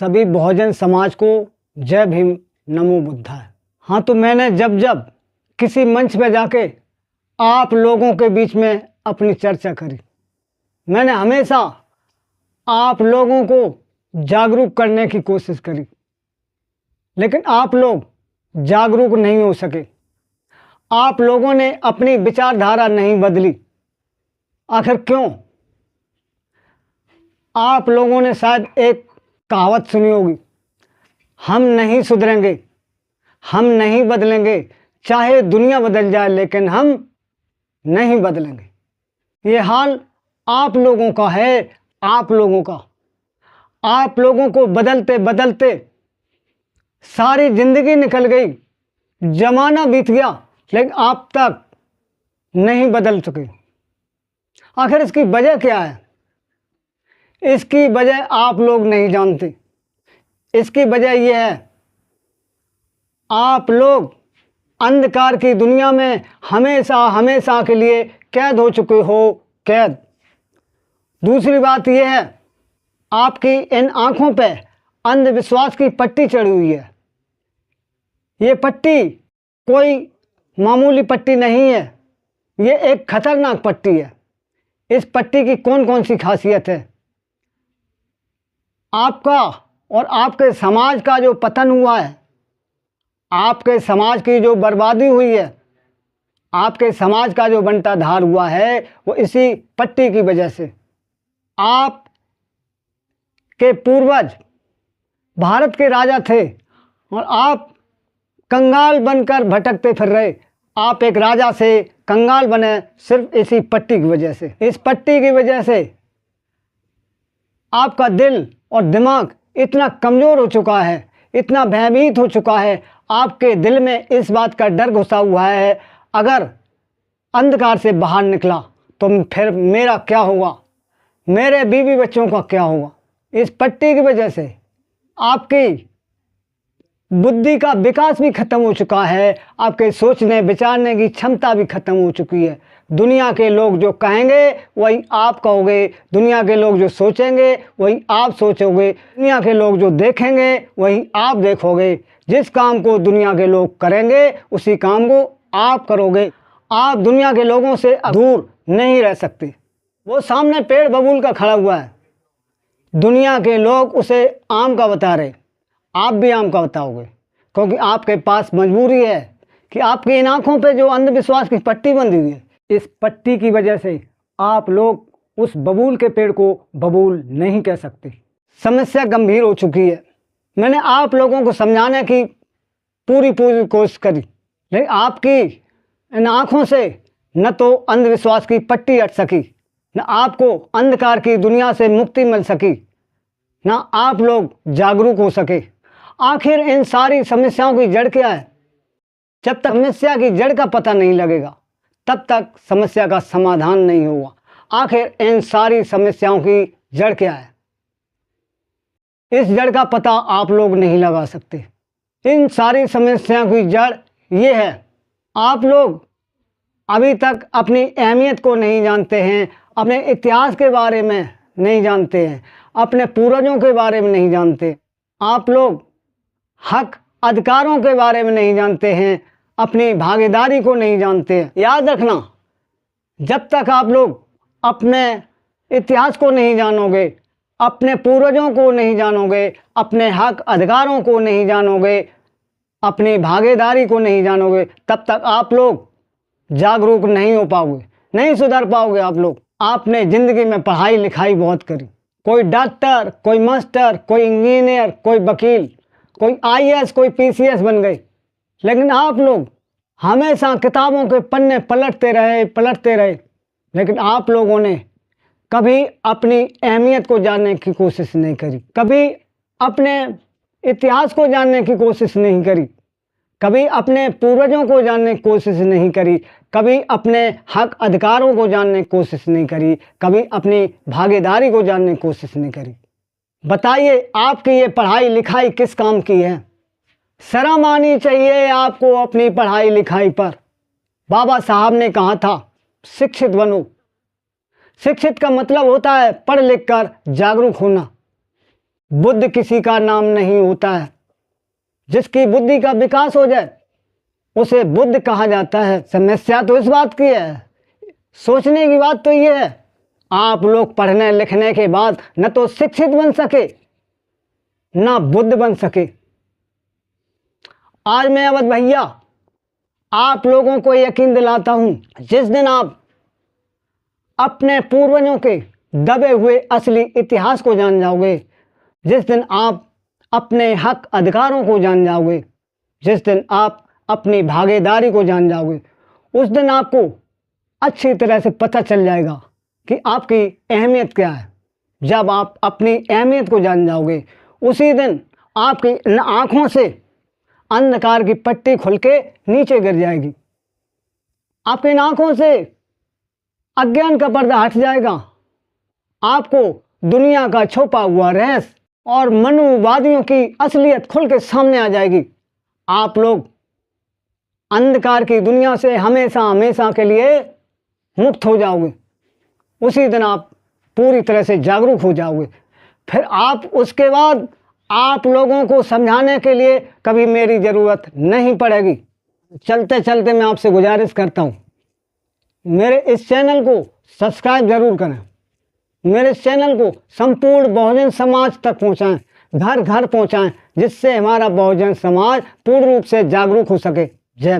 सभी बहुजन समाज को जय भीम, नमो बुद्धाय। हाँ, तो मैंने जब जब किसी मंच पे जाके आप लोगों के बीच में अपनी चर्चा करी, मैंने हमेशा आप लोगों को जागरूक करने की कोशिश करी, लेकिन आप लोग जागरूक नहीं हो सके। आप लोगों ने अपनी विचारधारा नहीं बदली। आखिर क्यों? आप लोगों ने शायद एक कहावत सुनी होगी, हम नहीं सुधरेंगे, हम नहीं बदलेंगे, चाहे दुनिया बदल जाए लेकिन हम नहीं बदलेंगे। ये हाल आप लोगों का है, आप लोगों का। आप लोगों को बदलते बदलते सारी जिंदगी निकल गई, जमाना बीत गया, लेकिन आप तक नहीं बदल सके। आखिर इसकी वजह क्या है? इसकी वजह आप लोग नहीं जानते। इसकी वजह यह है, आप लोग अंधकार की दुनिया में हमेशा हमेशा के लिए कैद हो चुके हो, कैद। दूसरी बात यह है, आपकी इन आंखों पे अंधविश्वास की पट्टी चढ़ी हुई है। ये पट्टी कोई मामूली पट्टी नहीं है, ये एक खतरनाक पट्टी है। इस पट्टी की कौन कौन सी खासियत है? आपका और आपके समाज का जो पतन हुआ है, आपके समाज की जो बर्बादी हुई है, आपके समाज का जो बंटाधार हुआ है, वो इसी पट्टी की वजह से। आप के पूर्वज भारत के राजा थे और आप कंगाल बनकर भटकते फिर रहे। आप एक राजा से कंगाल बने सिर्फ इसी पट्टी की वजह से। इस पट्टी की वजह से आपका दिल और दिमाग इतना कमज़ोर हो चुका है, इतना भयभीत हो चुका है, आपके दिल में इस बात का डर घुसा हुआ है, अगर अंधकार से बाहर निकला तो फिर मेरा क्या होगा, मेरे बीवी बच्चों का क्या होगा। इस पट्टी की वजह से आपकी बुद्धि का विकास भी खत्म हो चुका है, आपके सोचने विचारने की क्षमता भी खत्म हो चुकी है। दुनिया के लोग जो कहेंगे वही आप कहोगे, दुनिया के लोग जो सोचेंगे वही आप सोचोगे, दुनिया के लोग जो देखेंगे वही आप देखोगे। जिस काम को दुनिया के लोग करेंगे उसी काम को आप करोगे। आप दुनिया के लोगों से दूर नहीं रह सकते। वो सामने पेड़ बबूल का खड़ा हुआ है, दुनिया के लोग उसे आम का बता रहे, आप भी आम का बताओगे, क्योंकि आपके पास मजबूरी है कि आपकी इन आँखों पे जो अंधविश्वास की पट्टी बंधी हुई है, इस पट्टी की वजह से आप लोग उस बबूल के पेड़ को बबूल नहीं कह सकते। समस्या गंभीर हो चुकी है। मैंने आप लोगों को समझाने की पूरी कोशिश करी, लेकिन आपकी इन आँखों से न तो अंधविश्वास की पट्टी हट सकी, न आपको अंधकार की दुनिया से मुक्ति मिल सकी, न आप लोग जागरूक हो सके। आखिर इन सारी समस्याओं की जड़ क्या है? जब तक समस्या की जड़ का पता नहीं लगेगा तब तक समस्या का समाधान नहीं होगा। आखिर इन सारी समस्याओं की जड़ क्या है? इस जड़ का पता आप लोग नहीं लगा सकते। इन सारी समस्याओं की जड़ ये है, आप लोग अभी तक अपनी अहमियत को नहीं जानते हैं, अपने इतिहास के बारे में नहीं जानते हैं, अपने पूर्वजों के बारे में नहीं जानते। आप लोग हक अधिकारों के बारे में नहीं जानते हैं, अपनी भागीदारी को नहीं जानते हैं। याद रखना, जब तक आप लोग अपने इतिहास को नहीं जानोगे, अपने पूर्वजों को नहीं जानोगे, अपने हक अधिकारों को नहीं जानोगे, अपनी भागीदारी को नहीं जानोगे, तब तक आप लोग जागरूक नहीं हो पाओगे, नहीं सुधर पाओगे। आप लोग आपने ज़िंदगी में पढ़ाई लिखाई बहुत करी, कोई डॉक्टर, कोई मास्टर, कोई इंजीनियर, कोई वकील, कोई आईएएस, कोई पीसीएस बन गए, लेकिन आप लोग हमेशा किताबों के पन्ने पलटते रहे, लेकिन आप लोगों ने कभी अपनी अहमियत को जानने की कोशिश नहीं करी, कभी अपने इतिहास को जानने की कोशिश नहीं करी, कभी अपने पूर्वजों को जानने की कोशिश नहीं करी, कभी अपने हक अधिकारों को जानने की कोशिश नहीं करी, कभी अपनी भागीदारी को जानने की कोशिश नहीं करी। बताइए, आपकी ये पढ़ाई लिखाई किस काम की है? शर्म आनी चाहिए आपको अपनी पढ़ाई लिखाई पर। बाबा साहब ने कहा था, शिक्षित बनो। शिक्षित का मतलब होता है पढ़ लिख कर जागरूक होना। बुद्ध किसी का नाम नहीं होता है। जिसकी बुद्धि का विकास हो जाए उसे बुद्ध कहा जाता है। समस्या तो इस बात की है, सोचने की बात तो ये है, आप लोग पढ़ने लिखने के बाद न तो शिक्षित बन सके ना बुद्ध बन सके। आज मैं अवध भैया आप लोगों को यकीन दिलाता हूं, जिस दिन आप अपने पूर्वजों के दबे हुए असली इतिहास को जान जाओगे, जिस दिन आप अपने हक अधिकारों को जान जाओगे, जिस दिन आप अपनी भागीदारी को जान जाओगे, उस दिन आपको अच्छी तरह से पता चल जाएगा कि आपकी अहमियत क्या है। जब आप अपनी अहमियत को जान जाओगे, उसी दिन आपकी आँखों से अंधकार की पट्टी खुल के नीचे गिर जाएगी। आपकी आँखों से अज्ञान का पर्दा हट जाएगा। आपको दुनिया का छुपा हुआ रहस्य और मनुवादियों की असलियत खुल के सामने आ जाएगी। आप लोग अंधकार की दुनिया से हमेशा हमेशा के लिए मुक्त हो जाओगे। उसी दिन आप पूरी तरह से जागरूक हो जाओगे। फिर आप उसके बाद आप लोगों को समझाने के लिए कभी मेरी ज़रूरत नहीं पड़ेगी। चलते चलते मैं आपसे गुजारिश करता हूँ, मेरे इस चैनल को सब्सक्राइब ज़रूर करें। मेरे इस चैनल को संपूर्ण बहुजन समाज तक पहुँचाएं, घर घर पहुँचाएं, जिससे हमारा बहुजन समाज पूर्ण रूप से जागरूक हो सके। जय भीम।